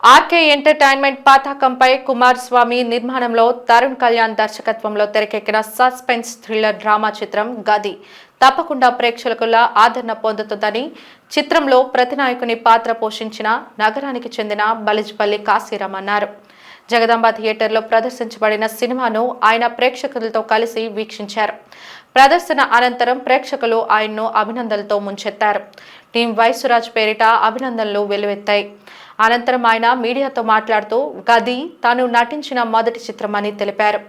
RK entertainment పతాకంపై కుమారస్వామి నిర్మాణంలో తరుణ్ కళ్యాణ్ దర్శకత్వంలో తెరకెక్కిన సస్పెన్స్ థ్రిల్లర్ డ్రామా చిత్రం గది తప్పకుండా ప్రేక్షకుల ఆదరణ పొందుతుందని చిత్రంలో ప్రతినాయకుని పాత్ర పోషించిన నగరానికి చెందిన బలిజ్పల్లి కాశీరామ్ అన్నారు. జగదాంబ థియేటర్లో ప్రదర్శించబడిన సినిమాను ఆయన ప్రేక్షకులతో కలిసి వీక్షించారు. ప్రదర్శన అనంతరం ప్రేక్షకులు ఆయన్ను అభినందనలతో ముంచెత్తారు. టీం వైసురాజ్ పేరిట అభినందనలు వెల్లువెత్తాయి. అనంతరం ఆయన మీడియాతో మాట్లాడుతూ గది తాను నటించిన మొదటి చిత్రమని తెలిపారు.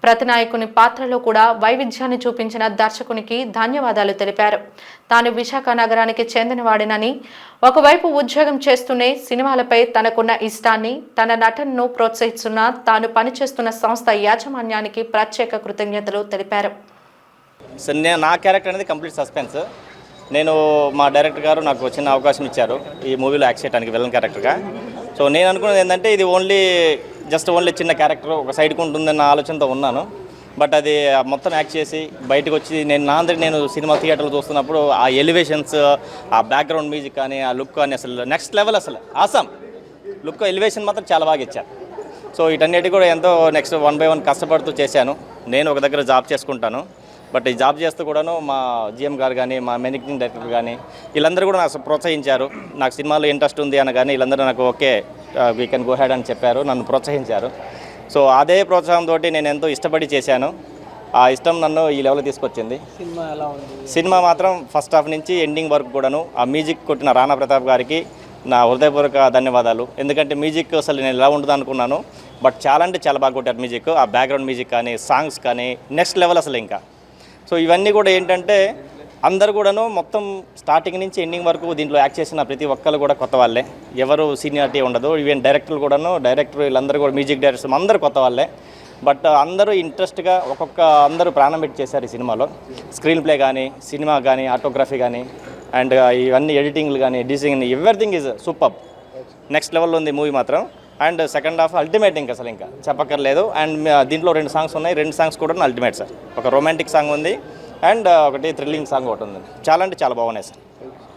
ప్రతినాయకుని పాత్రలో కూడా వైవిధ్యాన్ని చూపించిన దర్శకునికి ధన్యవాదాలు తెలిపారు. తాను విశాఖ నగరానికి చెందినవాడినని, ఒకవైపు ఉద్యోగం చేస్తూనే సినిమాలపై తనకున్న ఇష్టాన్ని, తన నటనను ప్రోత్సహిస్తున్న తాను పనిచేస్తున్న సంస్థ యాజమాన్యానికి ప్రత్యేక కృతజ్ఞతలు తెలిపారు. నా క్యారెక్టర్ అనేది కంప్లీట్ సస్పెన్స్. నేను మా డైరెక్టర్ గారు నాకు చిన్న అవకాశం ఇచ్చారు ఈ మూవీలో యాక్ట్ చేయడానికి విలన్ క్యారెక్టర్గా. సో నేను అనుకున్నది ఏంటంటే ఇది ఓన్లీ చిన్న క్యారెక్టర్ ఒక సైడ్కి ఉంటుందన్న ఆలోచనతో ఉన్నాను. బట్ అది మొత్తం యాక్ట్ చేసి బయటకు వచ్చి నేను సినిమా థియేటర్లో చూస్తున్నప్పుడు ఆ ఎలివేషన్స్, ఆ బ్యాక్గ్రౌండ్ మ్యూజిక్ కానీ, ఆ లుక్ కానీ అసలు నెక్స్ట్ లెవెల్, అసలు ఆసమ్ లుక్, ఎలివేషన్ మాత్రం చాలా బాగా ఇచ్చారు. సో వీటన్నిటి కూడా ఎంతో నెక్స్ట్ 1 by 1 కష్టపడుతూ చేశాను. నేను ఒక దగ్గర జాబ్ చేసుకుంటాను. బట్ ఈ జాబ్ చేస్తూ కూడాను మా జిఎం గారు కానీ, మా మేనేజింగ్ డైరెక్టర్ కానీ వీళ్ళందరూ కూడా నాకు ప్రోత్సహించారు. నాకు సినిమాలో ఇంట్రెస్ట్ ఉంది అని కానీ వీళ్ళందరూ నాకు okay we can go head అని చెప్పారు, నన్ను ప్రోత్సహించారు. సో అదే ప్రోత్సాహంతో నేను ఎంతో ఇష్టపడి చేశాను. ఆ ఇష్టం నన్ను ఈ లెవెల్ తీసుకొచ్చింది. సినిమా మాత్రం ఫస్ట్ హాఫ్ నుంచి ఎండింగ్ వరకు కూడాను ఆ మ్యూజిక్ కొట్టిన రాణా ప్రతాప్ గారికి నా హృదయపూర్వక ధన్యవాదాలు. ఎందుకంటే మ్యూజిక్ అసలు నేను ఎలా ఉంటుంది అనుకున్నాను, బట్ చాలా అంటే చాలా బాగా కొట్టారు మ్యూజిక్. ఆ బ్యాక్గ్రౌండ్ మ్యూజిక్ కానీ, సాంగ్స్ కానీ నెక్స్ట్ లెవెల్ అసలు ఇంకా. సో ఇవన్నీ కూడా ఏంటంటే అందరు కూడాను మొత్తం స్టార్టింగ్ నుంచి ఎండింగ్ వరకు దీంట్లో యాక్ట్ చేసిన ప్రతి ఒక్కరు కూడా కొత్త వాళ్ళే, ఎవరు సీనియారిటీ ఉండదు. ఈవెన్ డైరెక్టర్లు కూడాను, వీళ్ళందరూ కూడా మ్యూజిక్ డైరెక్టర్స్ అందరూ కొత్త వాళ్ళే. బట్ అందరూ ఇంట్రెస్ట్గా అందరూ ప్రాణం పెట్టి చేశారు ఈ సినిమాలో. స్క్రీన్ ప్లే కానీ, సినిమా కానీ, ఆటోగ్రఫీ కానీ, అండ్ ఇవన్నీ ఎడిటింగ్లు కానీ, design, everything is super. Next లెవెల్లో ఉంది మూవీ మాత్రం. అండ్ సెకండ్ హాఫ్ అల్టిమేట్, ఇంకా అసలు ఇంకా చెప్పక్కర్లేదు. అండ్ దీంట్లో 2 సాంగ్స్ ఉన్నాయి. 2 సాంగ్స్ కూడా అల్టిమేట్ సార్. ఒక రొమాంటిక్ సాంగ్ ఉంది అండ్ ఒకటి థ్రిల్లింగ్ సాంగ్ ఒకటి ఉంది. చాలా అంటే చాలా బాగున్నాయి సార్.